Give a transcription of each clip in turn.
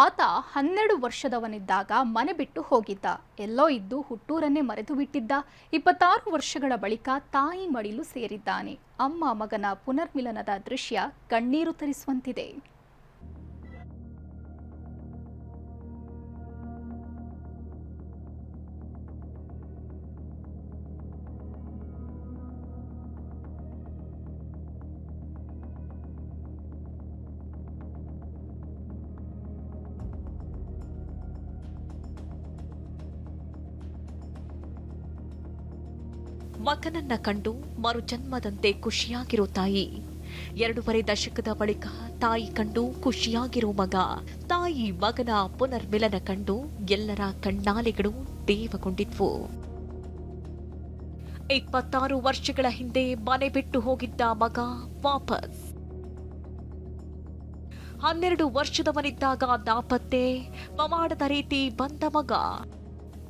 ಆತ 12 ವರ್ಷದವನಿದ್ದಾಗ ಮನೆ ಬಿಟ್ಟು ಹೋಗಿದ್ದ. ಎಲ್ಲೋ ಇದ್ದು ಹುಟ್ಟೂರನ್ನೇ ಮರೆತು ಬಿಟ್ಟಿದ್ದ. 26 ವರ್ಷಗಳ ಬಳಿಕ ತಾಯಿ ಮಡಿಲು ಸೇರಿದ್ದಾನೆ. ಅಮ್ಮ ಮಗನ ಪುನರ್ಮಿಲನದ ದೃಶ್ಯ ಕಣ್ಣೀರು ತರಿಸುವಂತಿದೆ. ಮಗನನ್ನ ಕಂಡು ಮರುಜನ್ಮದಂತೆ ಖುಷಿಯಾಗಿರೋ ತಾಯಿ. 2.5 ದಶಕದ ಬಳಿಕ ತಾಯಿ ಕಂಡು ಖುಷಿಯಾಗಿರೋ ಮಗ. ತಾಯಿ ಮಗನ ಪುನರ್ಮಿಲನ ಕಂಡು ಎಲ್ಲರ ಕಣ್ಣಾಲೆಗಳು ದೇವಗೊಂಡಿದ್ವು. 26 ವರ್ಷಗಳ ಹಿಂದೆ ಮನೆ ಬಿಟ್ಟು ಹೋಗಿದ್ದ ಮಗ ವಾಪಸ್. 12 ವರ್ಷದವನಿದ್ದಾಗ ನಾಪತ್ತೆ, ಪವಾಡದ ರೀತಿ ಬಂದ ಮಗ.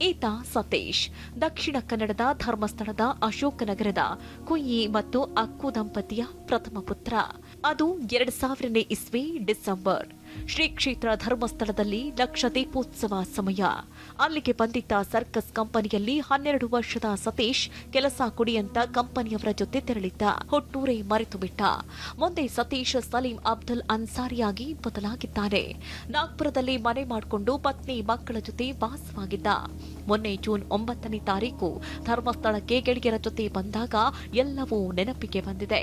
ಈತ ಸತೀಶ್. ದಕ್ಷಿಣ ಕನ್ನಡದ ಧರ್ಮಸ್ಥಳದ ಅಶೋಕನಗರದ ಕುಯ್ಯಿ ಮತ್ತು ಅಕ್ಕು ದಂಪತಿಯ ಪ್ರಥಮ ಪುತ್ರ. ಅದು 2000ನೇ ಇಸ್ವಿ ಡಿಸೆಂಬರ್. ಶ್ರೀ ಕ್ಷೇತ್ರ ಧರ್ಮಸ್ಥಳದಲ್ಲಿ ಲಕ್ಷ ದೀಪೋತ್ಸವ ಸಮಯ. ಅಲ್ಲಿಗೆ ಬಂದಿದ್ದ ಸರ್ಕಸ್ ಕಂಪನಿಯಲ್ಲಿ 12 ವರ್ಷದ ಸತೀಶ್ ಕೆಲಸ ಕೊಡಿ ಅಂತ ಕಂಪನಿಯವರ ಜೊತೆ ತೆರಳಿದ್ದ. ಹುಟ್ಟೂರೇ ಮರೆತು ಬಿಟ್ಟ. ಮುಂದೆ ಸತೀಶ್ ಸಲೀಂ ಅಬ್ದುಲ್ ಅನ್ಸಾರಿಯಾಗಿ ಬದಲಾಗಿದ್ದಾನೆ. ನಾಗ್ಪುರದಲ್ಲಿ ಮನೆ ಮಾಡಿಕೊಂಡು ಪತ್ನಿ ಮಕ್ಕಳ ಜೊತೆ ವಾಸವಾಗಿದ್ದ. ಮೊನ್ನೆ ಜೂನ್ 9ನೇ ತಾರೀಕು ಧರ್ಮಸ್ಥಳಕ್ಕೆ ಗೆಳೆಯರ ಜೊತೆ ಬಂದಾಗ ಎಲ್ಲವೂ ನೆನಪಿಗೆ ಬಂದಿದೆ.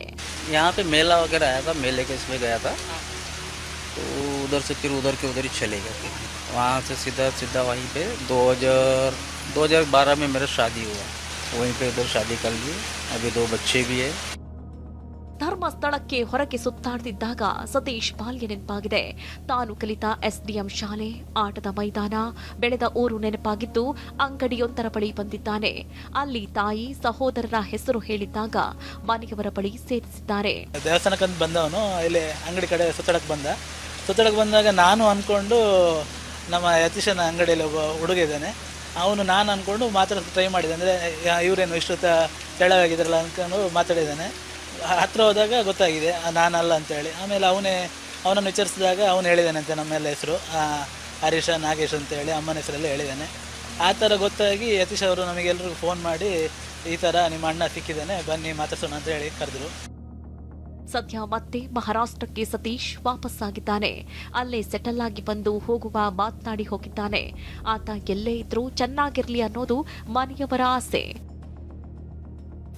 तो उधर से फिर उधर के उधर ही चले गए थे. वहाँ से सीधा वहीं पे 2012 में मेरा शादी हुआ. वहीं पे उधर शादी कर लिए. अभी 2 बच्चे भी है. ಧರ್ಮಸ್ಥಳಕ್ಕೆ ಹೊರಗೆ ಸುತ್ತಾಡ್ತಿದ್ದಾಗ ಸತೀಶ್ ಬಾಲ್ಯ ನೆನಪಾಗಿದೆ. ತಾನು ಕಲಿತ ಎಸ್ಡಿಎಂ ಶಾಲೆ, ಆಟದ ಮೈದಾನ, ಬೆಳೆದ ಊರು ನೆನಪಾಗಿದ್ದು ಅಂಗಡಿಯೊಂದರ ಬಳಿ ಬಂದಿದ್ದಾನೆ. ಅಲ್ಲಿ ತಾಯಿ ಸಹೋದರರ ಹೆಸರು ಹೇಳಿದ್ದಾಗ ಮನೆಯವರ ಬಳಿ ಸೇರಿಸಿದ್ದಾರೆ. ದೇವಸ್ಥಾನಕ್ಕಂತ ಬಂದವನು ಇಲ್ಲಿ ಅಂಗಡಿ ಕಡೆ ಸುತ್ತಡಕ್ಕೆ ಬಂದಾಗ ನಾನು ಅಂದ್ಕೊಂಡು ನಮ್ಮ ಯತೀಶನ ಅಂಗಡಿಯಲ್ಲಿ ಒಬ್ಬ ಹುಡುಗ ಇದ್ದಾನೆ, ಅವನು ನಾನು ಅಂದ್ಕೊಂಡು ಮಾತಾಡೋಕ್ಕೆ ಟ್ರೈ ಮಾಡಿದೆ. ಅಂದರೆ ಇವರೇನು ಇಷ್ಟು ತೆಳ್ಳಗಾಗಿದ್ದಾರಲ್ಲ ಅಂದ್ಕೊಂಡು ಮಾತಾಡಿದ್ದಾನೆ. ಹತ್ರ ಹೋದಾಗ ಗೊತ್ತಾಗಿದೆ ನಾನಲ್ಲ ಅಂತೇಳಿ. ಆಮೇಲೆ ಅವನನ್ನು ವಿಚಾರಿಸಿದಾಗ ಅವನು ಹೇಳಿದ್ದಾನಂತೆ ನಮ್ಮೆಲ್ಲ ಹೆಸರು ಹರೀಶ, ನಾಗೇಶ್ ಅಂತೇಳಿ ಅಮ್ಮನ ಹೆಸರೆಲ್ಲ ಹೇಳಿದ್ದಾನೆ. ಆ ಥರ ಗೊತ್ತಾಗಿ ಯತೀಶ್ ಅವರು ನಮಗೆಲ್ಲರಿಗೂ ಫೋನ್ ಮಾಡಿ ಈ ಥರ ನಿಮ್ಮ ಅಣ್ಣ ಸಿಕ್ಕಿದ್ದಾನೆ, ಬನ್ನಿ ಮಾತಾಡ್ಸೋಣ ಅಂತ ಹೇಳಿ ಕರೆದ್ರು. ಸದ್ಯ ಮತ್ತೆ ಮಹಾರಾಷ್ಟ್ರಕ್ಕೆ ಸತೀಶ್ ವಾಪಸ್ಸಾಗಿದ್ದಾನೆ. ಅಲ್ಲೇ ಸೆಟಲ್ ಆಗಿ ಬಂದು ಹೋಗುವ ಮಾತನಾಡಿ ಹೋಗಿದ್ದಾನೆ. ಆತ ಎಲ್ಲೇ ಇದ್ರೂ ಚೆನ್ನಾಗಿರ್ಲಿ ಅನ್ನೋದು ಮನೆಯವರ ಆಸೆ.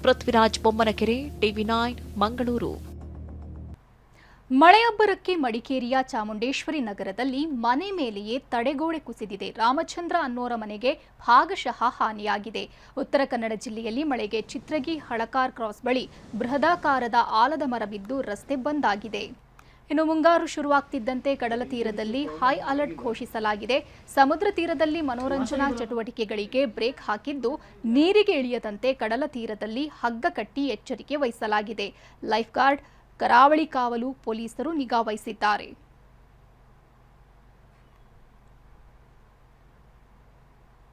ಪೃಥ್ವಿರಾಜ್ ಬೊಮ್ಮನಕೆರೆ, TV9 ಮಂಗಳೂರು. ಮಳೆಯಬ್ಬರಕ್ಕೆ ಮಡಿಕೇರಿಯ ಚಾಮುಂಡೇಶ್ವರಿ ನಗರದಲ್ಲಿ ಮನೆ ಮೇಲೆಯೇ ತಡೆಗೋಡೆ ಕುಸಿದಿದೆ. ರಾಮಚಂದ್ರ ಅನ್ನೋರ ಮನೆಗೆ ಭಾಗಶಃ ಹಾನಿಯಾಗಿದೆ. ಉತ್ತರ ಕನ್ನಡ ಜಿಲ್ಲೆಯಲ್ಲಿ ಮಳೆಗೆ ಚಿತ್ರಗಿ ಹಳಕಾರ್ ಕ್ರಾಸ್ ಬಳಿ ಬೃಹದಾಕಾರದ ಆಲದ ಮರ ಬಿದ್ದು ರಸ್ತೆ ಬಂದ್ ಆಗಿದೆ. ಇನ್ನು ಮುಂಗಾರು ಶುರುವಾಗ್ತಿದ್ದಂತೆ ಕಡಲ ತೀರದಲ್ಲಿ ಹೈ ಅಲರ್ಟ್ ಘೋಷಿಸಲಾಗಿದೆ. ಸಮುದ್ರ ತೀರದಲ್ಲಿ ಮನೋರಂಜನಾ ಚಟುವಟಿಕೆಗಳಿಗೆ ಬ್ರೇಕ್ ಹಾಕಿದ್ದು ನೀರಿಗೆ ಇಳಿಯದಂತೆ ಕಡಲ ತೀರದಲ್ಲಿ ಹಗ್ಗ ಕಟ್ಟಿ ಎಚ್ಚರಿಕೆ ವಹಿಸಲಾಗಿದೆ. ಲೈಫ್ ಗಾರ್ಡ್, ಕರಾವಳಿ ಕಾವಲು ಪೊಲೀಸರು ನಿಗಾ ವಹಿಸಿದ್ದಾರೆ.